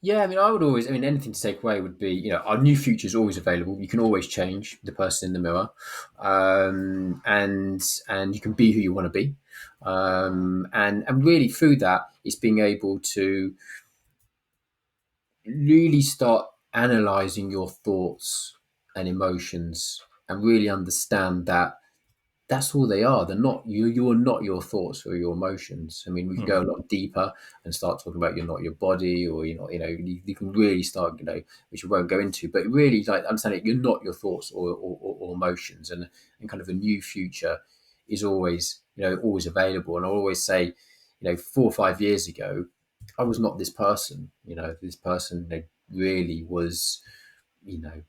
Yeah, I mean, anything to take away would be, our new future is always available. You can always change the person in the mirror, and you can be who you want to be, and really through that, it's being able to really start analyzing your thoughts and emotions, and really understand that that's all they are. They're not you. You are not your thoughts or your emotions. I mean, we can go Hmm. a lot deeper and start talking about you're not your body, or you're not. You can really start. Which we won't go into, but really, like, understanding you're not your thoughts or emotions, and kind of a new future is always always available. And I always say, 4 or 5 years ago, I was not this person. This person really was, you know,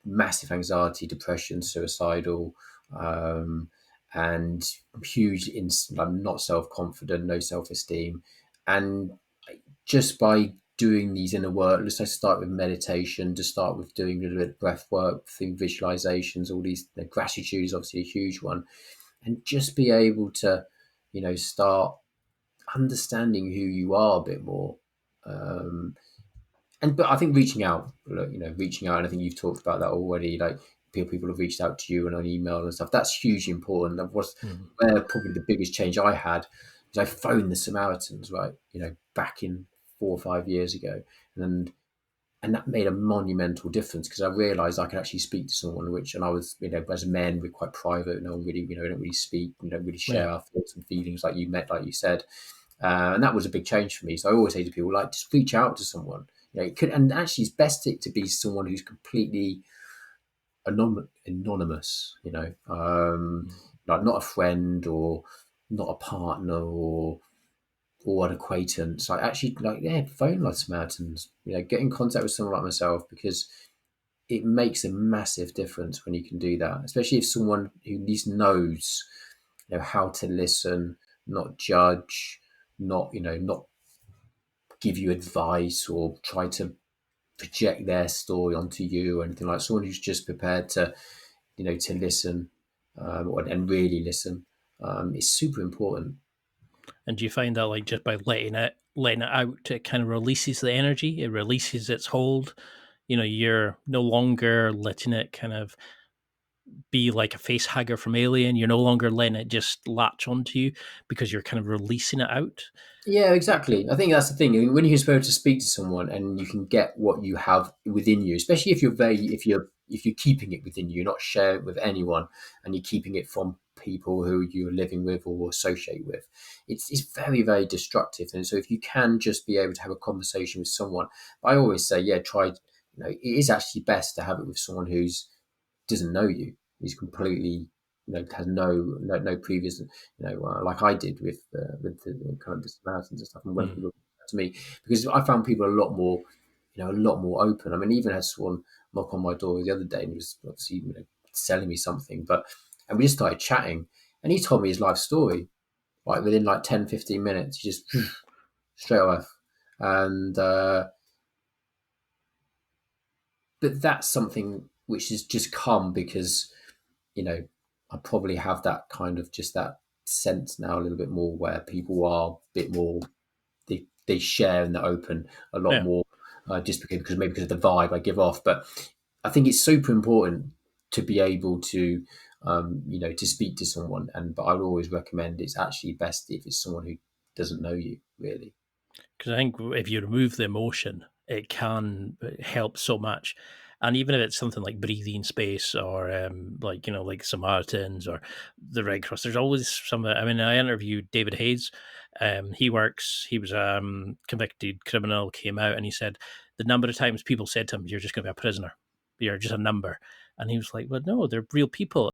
massive anxiety, depression, suicidal, um, and huge, like, not self confident, no self esteem. And just by doing these inner work, let's say start with meditation, to start with doing a little bit of breath work, through visualizations, all these, gratitude is obviously a huge one, and just be able to, start understanding who you are a bit more. Um, but I think reaching out, reaching out, and I think you've talked about that already. Like, people have reached out to you and on email and stuff. That's hugely important. That was Hmm. where probably the biggest change I had, is I phoned the Samaritans, right? Back in 4 or 5 years ago, and and that made a monumental difference, because I realised I could actually speak to someone, and I was, as men, we're quite private. No one really, we don't really speak, we don't really Yeah. share our thoughts and feelings like you said. And that was a big change for me. So I always say to people, like, just reach out to someone. It could, and actually, it's best to be someone who's completely anonymous. Like, not a friend, or not a partner, or an acquaintance. Like, actually, like, yeah, phone like Samaritans. Get in contact with someone like myself, because it makes a massive difference when you can do that, especially if someone who at least knows, how to listen, not judge, not give you advice or try to project their story onto you or anything. Like, someone who's just prepared to, to listen, and really listen, is super important. And do you find that, like, just by letting it out, it kind of releases the energy, it releases its hold? You're no longer letting it kind of be like a face hugger from Alien. You're no longer letting it just latch onto you because you're kind of releasing it out. Yeah, exactly. I think that's the thing. I mean, when you're supposed to speak to someone and you can get what you have within you, especially if you're keeping it within you, you're not sharing it with anyone, and you're keeping it from people who you're living with or associate with, it's very, very destructive. And so if you can just be able to have a conversation with someone, I always say, yeah, try. It is actually best to have it with someone who's doesn't know you. He's completely, has no previous, like I did with the kind of the Samaritans and stuff, and when Mm. people come to me, because I found people a lot more, a lot more open. I mean, even had someone knock on my door the other day, and he was obviously, selling me something, and we just started chatting, and he told me his life story, like within like 10, 15 minutes, he just straight off, and but that's something which has just come because, I probably have that kind of, just that sense now a little bit more, where people are a bit more, they share and they're open a lot Yeah. more, just because maybe because of the vibe I give off. But I think it's super important to be able to, to speak to someone. But I would always recommend it's actually best if it's someone who doesn't know you really. Because I think if you remove the emotion, it can help so much. And even if it's something like breathing space, or like, like Samaritans or the Red Cross, there's always some. I mean, I interviewed David Hayes. He was convicted criminal, came out, and he said the number of times people said to him, "You're just going to be a prisoner. You're just a number." And he was like, "Well, no, they're real people."